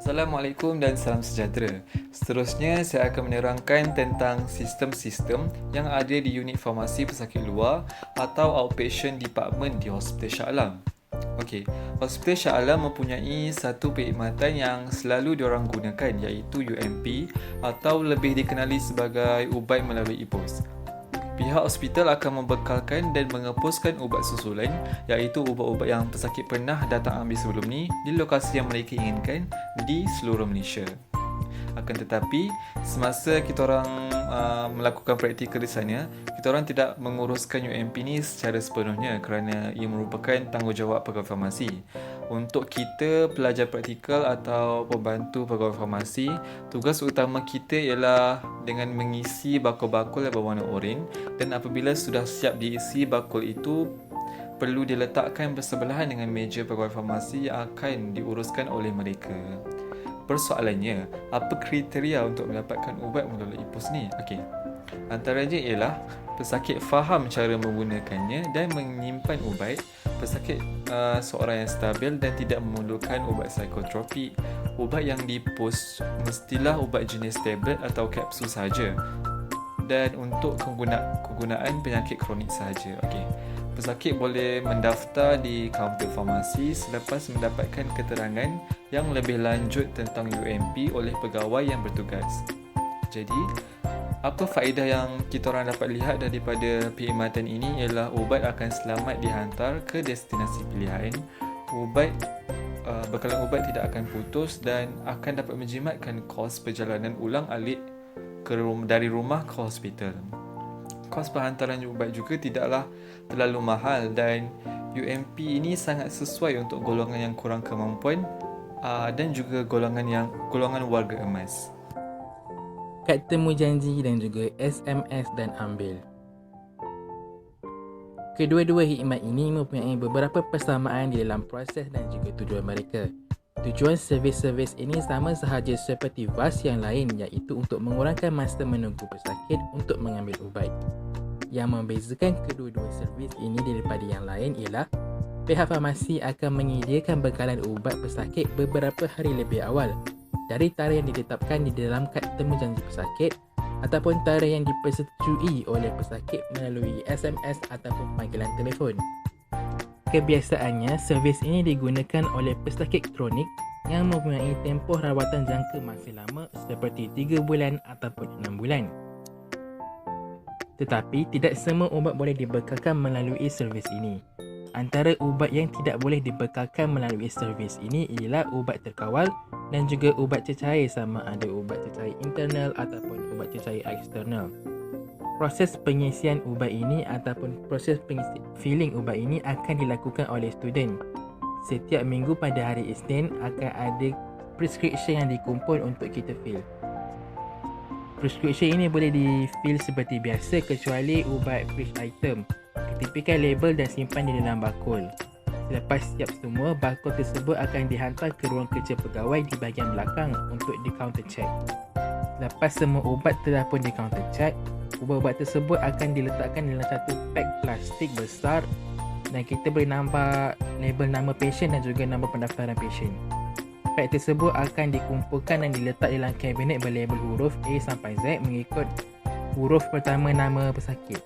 Assalamualaikum dan salam sejahtera. Seterusnya, saya akan menerangkan tentang sistem-sistem yang ada di unit farmasi pesakit luar atau outpatient department di Hospital Shah Alam. Okey, Hospital Shah Alam mempunyai satu perkhidmatan yang selalu diorang gunakan, iaitu UMP atau lebih dikenali sebagai ubat melalui e-pos. Pihak hospital akan membekalkan dan mengepuskan ubat susulan, iaitu ubat-ubat yang pesakit pernah datang ambil sebelum ni di lokasi yang mereka inginkan di seluruh Malaysia. Akan tetapi, semasa kita orang melakukan praktikal di sana, kita orang tidak menguruskan UMP ni secara sepenuhnya kerana ia merupakan tanggungjawab pegawai farmasi. Untuk kita pelajar praktikal atau pembantu pegawai farmasi, tugas utama kita ialah dengan mengisi bakul-bakul yang berwarna oranye, dan apabila sudah siap diisi bakul itu, perlu diletakkan bersebelahan dengan meja pegawai farmasi yang akan diuruskan oleh mereka. Persoalannya, apa kriteria untuk mendapatkan ubat melalui e-pos ni? Okey. Antaranya ialah pesakit faham cara menggunakannya dan menyimpan ubat, pesakit seorang yang stabil dan tidak memerlukan ubat psikotropik. Ubat yang di-pos mestilah ubat jenis tablet atau kapsul sahaja, dan untuk kegunaan penyakit kronik sahaja. Okey. Pesakit boleh mendaftar di kaunter farmasi selepas mendapatkan keterangan yang lebih lanjut tentang UMP oleh pegawai yang bertugas. Jadi, apa faedah yang kita orang dapat lihat daripada perkhidmatan ini ialah ubat akan selamat dihantar ke destinasi pilihan. Bekalan ubat tidak akan putus dan akan dapat menjimatkan kos perjalanan ulang alik dari rumah ke hospital. Kos penghantaran ubat juga tidaklah terlalu mahal dan UMP ini sangat sesuai untuk golongan yang kurang kemampuan dan juga golongan warga emas. Kad temu janji dan juga SMS dan ambil. Kedua-dua khidmat ini mempunyai beberapa persamaan di dalam proses dan juga tujuan mereka. Tujuan servis-servis ini sama sahaja seperti VAS yang lain, iaitu untuk mengurangkan masa menunggu pesakit untuk mengambil ubat. Yang membezakan kedua-dua servis ini daripada yang lain ialah pihak farmasi akan menyediakan bekalan ubat pesakit beberapa hari lebih awal dari tarikh yang ditetapkan di dalam kad temu janji pesakit ataupun tarikh yang dipersetujui oleh pesakit melalui SMS ataupun panggilan telefon. Kebiasaannya, servis ini digunakan oleh pesakit kronik yang mempunyai tempoh rawatan jangka masih lama seperti 3 bulan ataupun 6 bulan. Tetapi, tidak semua ubat boleh dibekalkan melalui servis ini. Antara ubat yang tidak boleh dibekalkan melalui servis ini ialah ubat terkawal dan juga ubat cecair, sama ada ubat cecair internal ataupun ubat cecair eksternal. Proses pengisian ubat ini ataupun proses filling ubat ini akan dilakukan oleh student. Setiap minggu pada hari Isnin akan ada prescription yang dikumpul untuk kita fill. Prescription ini boleh di-fill seperti biasa kecuali ubat fridge item. Ketepikan label dan simpan di dalam bakul. Selepas siap semua, bakul tersebut akan dihantar ke ruang kerja pegawai di bahagian belakang untuk di counter check. Lepas semua ubat telah pun di counter check, ubat-ubat tersebut akan diletakkan dalam satu pack plastik besar dan kita boleh nampak label nama pasien dan juga nama pendaftaran pasien. Pack tersebut akan dikumpulkan dan diletak dalam kabinet berlabel huruf A sampai Z mengikut huruf pertama nama pesakit.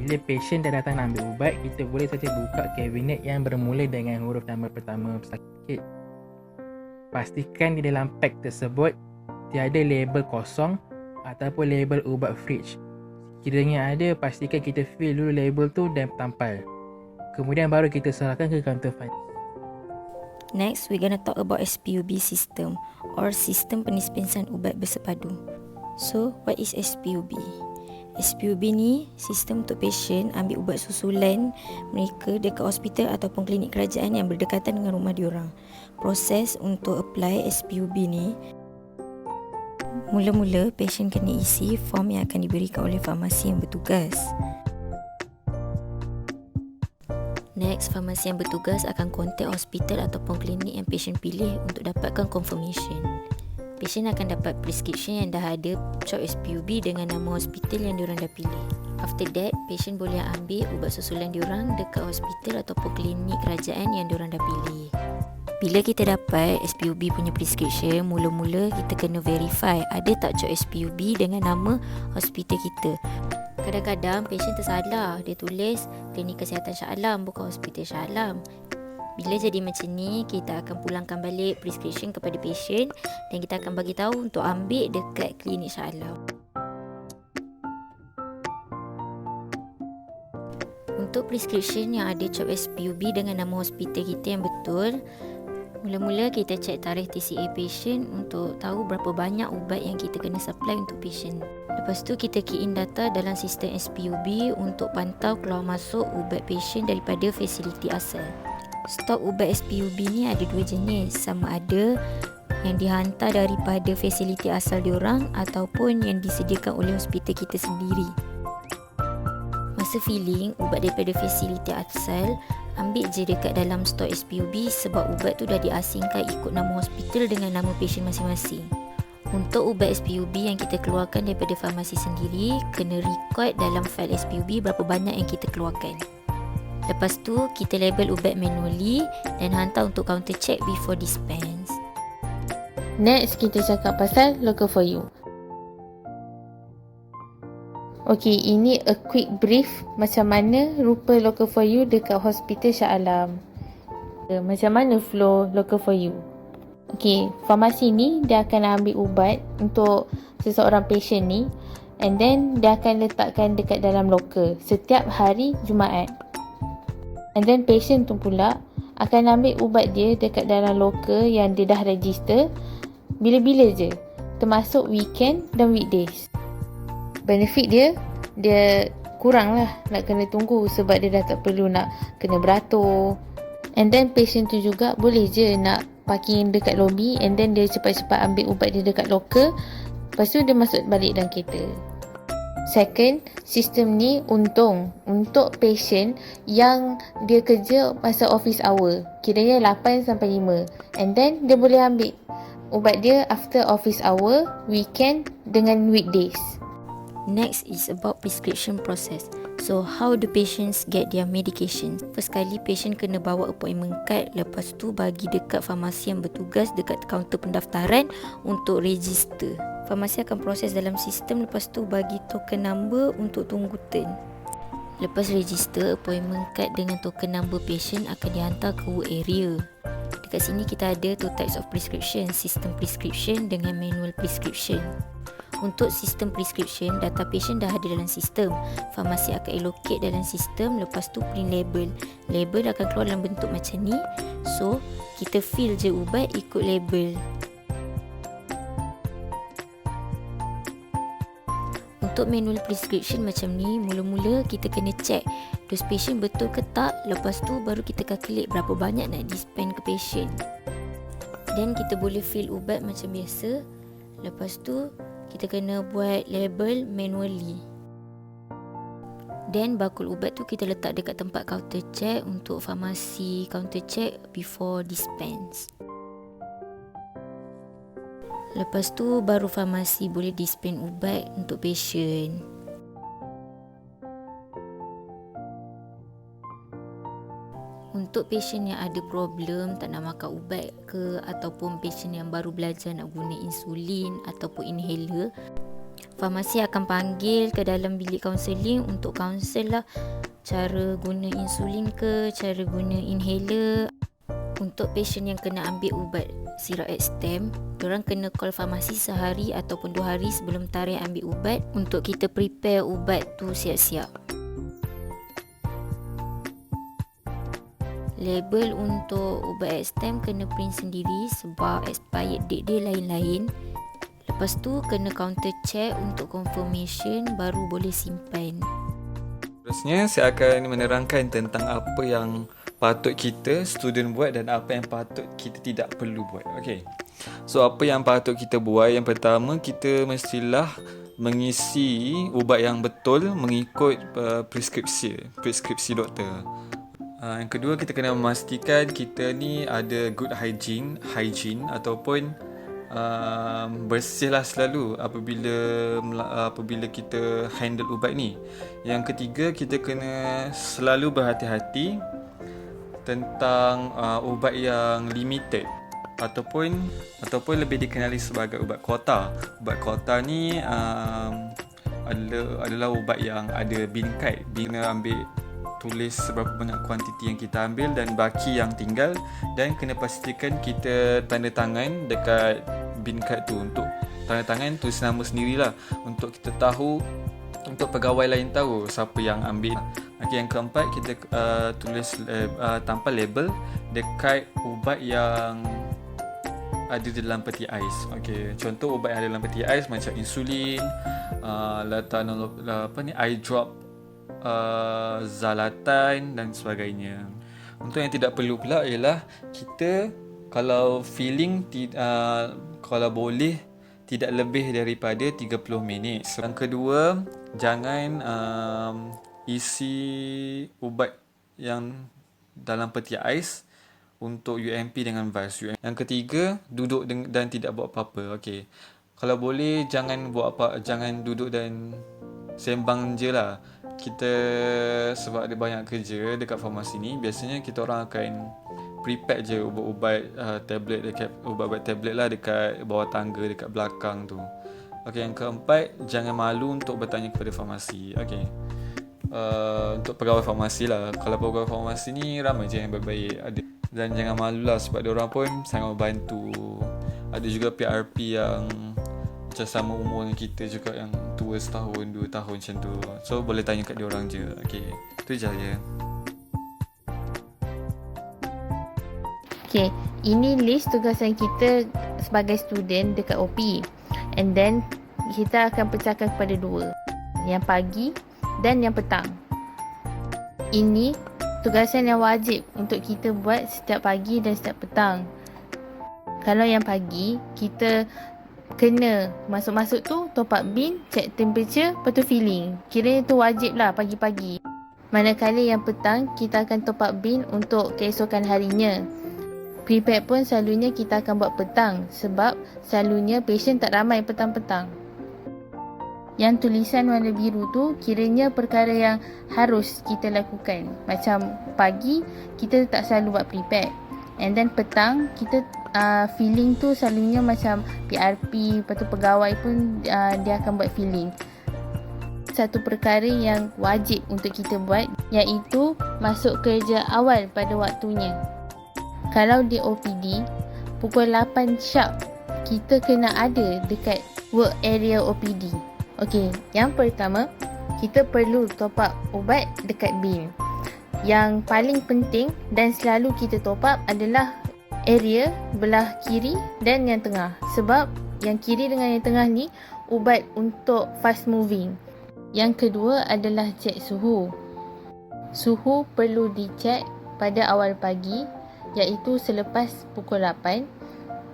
Bila pasien dah datang nak ambil ubat, kita boleh saja buka kabinet yang bermula dengan huruf nama pertama pesakit. Pastikan di dalam pack tersebut tiada label kosong ataupun label ubat fridge. Kiranya ada, pastikan kita fill dulu label tu dan tampal. Kemudian baru kita serahkan ke kaunter finance. Next, we're gonna talk about SPUB system or sistem penispensan ubat bersepadu. So, what is SPUB? SPUB ni sistem untuk pasien ambil ubat susulan mereka dekat hospital ataupun klinik kerajaan yang berdekatan dengan rumah diorang. Proses untuk apply SPUB ni, mula-mula pasien kena isi form yang akan diberikan oleh farmasi yang bertugas. Next, farmasi yang bertugas akan kontak hospital ataupun klinik yang pasien pilih untuk dapatkan confirmation. Pasien akan dapat prescription yang dah ada cap SPUB dengan nama hospital yang diorang dah pilih. After that, pasien boleh ambil ubat susulan diorang dekat hospital ataupun klinik kerajaan yang diorang dah pilih. Bila kita dapat SPUB punya prescription, mula-mula kita kena verify ada tak code SPUB dengan nama hospital kita. Kadang-kadang patient tersalah, dia tulis Klinik Kesihatan Shah Alam bukan Hospital Shah Alam. Bila jadi macam ni, kita akan pulangkan balik prescription kepada patient dan kita akan bagi tahu untuk ambil dekat Klinik Shah Alam. Untuk prescription yang ada code SPUB dengan nama hospital kita yang betul, mula-mula kita cek tarikh TCA patient untuk tahu berapa banyak ubat yang kita kena supply untuk patient. Lepas tu kita key in data dalam sistem SPUB untuk pantau keluar masuk ubat patient daripada fasiliti asal. Stok ubat SPUB ni ada dua jenis, sama ada yang dihantar daripada fasiliti asal diorang ataupun yang disediakan oleh hospital kita sendiri. Masa filling ubat daripada fasiliti asal, ambil je dekat dalam stok SPUB sebab ubat tu dah diasingkan ikut nama hospital dengan nama patient masing-masing. Untuk ubat SPUB yang kita keluarkan daripada farmasi sendiri, kena record dalam file SPUB berapa banyak yang kita keluarkan. Lepas tu, kita label ubat manually dan hantar untuk counter check before dispense. Next, kita cakap pasal Local for You. Okey, ini a quick brief macam mana rupa Local for You dekat Hospital Shah Alam. Macam mana flow Local for You? Okey, farmasi ni dia akan ambil ubat untuk seseorang patient ni and then dia akan letakkan dekat dalam locker setiap hari Jumaat. And then patient tu pula akan ambil ubat dia dekat dalam locker yang dia dah register bila-bila je, termasuk weekend dan weekdays. Benefit dia kurang lah nak kena tunggu sebab dia dah tak perlu nak kena beratur. And then patient tu juga boleh je nak parking dekat lobby and then dia cepat-cepat ambil ubat dia dekat locker, lepas tu dia masuk balik dalam kereta. Second, sistem ni untung untuk patient yang dia kerja masa office hour, kiranya 8 sampai 5, and then dia boleh ambil ubat dia after office hour, weekend dengan weekdays. Next is about prescription process. So, how do patients get their medication? First kali, patient kena bawa appointment card. Lepas tu, bagi dekat farmasi yang bertugas dekat kaunter pendaftaran untuk register. Farmasi akan proses dalam sistem. Lepas tu, bagi token number untuk tunggu turn. Lepas register, appointment card dengan token number patient akan dihantar ke work area. Dekat sini, kita ada two types of prescription. Sistem prescription dengan manual prescription. Untuk sistem prescription, data patient dah ada dalam sistem. Farmasi akan allocate dalam sistem, lepas tu print label. Label akan keluar dalam bentuk macam ni. So, kita fill je ubat ikut label. Untuk manual prescription macam ni, mula-mula kita kena check dos patient betul ke tak. Lepas tu baru kita calculate berapa banyak nak dispense ke patient. Dan kita boleh fill ubat macam biasa. Lepas tu kita kena buat label manually. Dan bakul ubat tu kita letak dekat tempat counter check untuk farmasi counter check before dispense. Lepas tu baru farmasi boleh dispense ubat untuk patient. Untuk patient yang ada problem tak nak makan ubat ke, ataupun patient yang baru belajar nak guna insulin ataupun inhaler, farmasi akan panggil ke dalam bilik kaunseling untuk counsel lah cara guna insulin ke, cara guna inhaler. Untuk patient yang kena ambil ubat sirap X-Stem, diorang kena call farmasi sehari ataupun 2 hari sebelum tarikh ambil ubat untuk kita prepare ubat tu siap-siap. Label untuk ubat X-Stem kena print sendiri sebab expired date dia lain-lain. Lepas tu kena counter check untuk confirmation baru boleh simpan. Terusnya saya akan menerangkan tentang apa yang patut kita student buat dan apa yang patut kita tidak perlu buat. Okey. So apa yang patut kita buat? Yang pertama, kita mestilah mengisi ubat yang betul mengikut preskripsi doktor. Yang kedua, kita kena memastikan kita ni ada good hygiene ataupun bersihlah selalu apabila kita handle ubat ni. Yang ketiga, kita kena selalu berhati-hati tentang ubat yang limited ataupun lebih dikenali sebagai ubat kuota. Ubat kuota ni adalah ubat yang ada bingkai. Kena ambil tulis seberapa banyak kuantiti yang kita ambil dan baki yang tinggal, dan kena pastikan kita tanda tangan dekat bingkai tu. Untuk tanda tangan tulis nama sendirilah untuk kita tahu, untuk pegawai lain tahu siapa yang ambil. Okey, yang keempat, kita tulis tampal label dekat ubat yang ada dalam peti ais. Okey, contoh ubat yang ada dalam peti ais macam insulin, eye drop, zalatan dan sebagainya. Untuk yang tidak perlu pula ialah kita kalau filling kalau boleh tidak lebih daripada 30 minit. Yang kedua, jangan isi ubat yang dalam peti ais untuk UMP dengan vas. Yang ketiga, duduk dan tidak buat apa-apa. Okey. Kalau boleh jangan duduk dan sembang je lah. Kita sebab ada banyak kerja dekat farmasi ni, biasanya kita orang akan prepare je ubat-ubat tablet lah dekat bawah tangga, dekat belakang tu. Okey, yang keempat, jangan malu untuk bertanya kepada farmasi. Okey. Untuk pegawai farmasi lah. Kalau pegawai farmasi ni ramai je yang baik-baik ada. Dan jangan malu lah sebab diorang pun sangat membantu. Ada juga PRP yang macam sama umur dengan kita juga, yang tua setahun, 2 tahun macam tu. So boleh tanya kat diorang je. Okay, tu je ya. Okay, ini list tugasan kita sebagai student dekat OP. And then kita akan pecahkan kepada 2, yang pagi dan yang petang. Ini tugasan yang wajib untuk kita buat setiap pagi dan setiap petang. Kalau yang pagi, kita kena masuk-masuk tu top up bin, check temperature, lepas tu filling. Kiranya tu wajib lah pagi-pagi. Manakala yang petang, kita akan top up bin untuk keesokan harinya. Prepare pun selalunya kita akan buat petang sebab selalunya patient tak ramai petang-petang. Yang tulisan warna biru tu kiranya perkara yang harus kita lakukan. Macam pagi, kita tak selalu buat prepare. And then petang, kita filling tu selalunya macam PRP, lepas tu pegawai pun dia akan buat filling. Satu perkara yang wajib untuk kita buat iaitu masuk kerja awal pada waktunya. Kalau di OPD, pukul 8 sharp, kita kena ada dekat work area OPD. Okey, yang pertama, kita perlu top up ubat dekat bin. Yang paling penting dan selalu kita top up adalah area belah kiri dan yang tengah. Sebab yang kiri dengan yang tengah ni ubat untuk fast moving. Yang kedua adalah cek suhu. Suhu perlu dicek pada awal pagi, iaitu selepas pukul 8,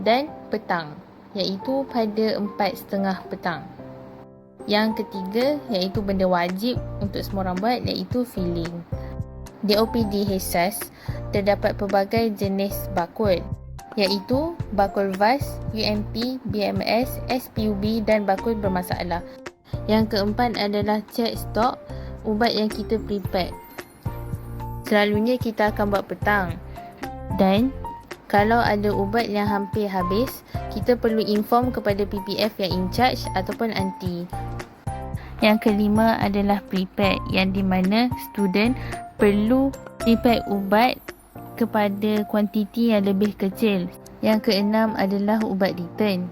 dan petang, iaitu pada 4.30 petang. Yang ketiga, iaitu benda wajib untuk semua orang buat, iaitu filling. Di OPD HESAS, terdapat pelbagai jenis barcode, iaitu barcode VAS, UMP, BMS, SPUB dan barcode bermasalah. Yang keempat adalah cek stok ubat yang kita prepare. Selalunya kita akan buat petang. Dan kalau ada ubat yang hampir habis, kita perlu inform kepada PPF yang in charge ataupun anti. Yang kelima adalah prepare, yang di mana student perlu prepare ubat kepada kuantiti yang lebih kecil. Yang keenam adalah ubat return.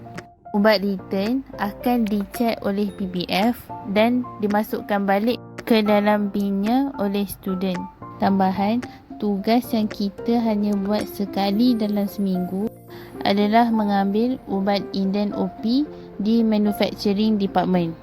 Ubat return akan dicek oleh PPF dan dimasukkan balik ke dalam binnya oleh student. Tambahan, tugas yang kita hanya buat sekali dalam seminggu adalah mengambil ubat inden OP di manufacturing department.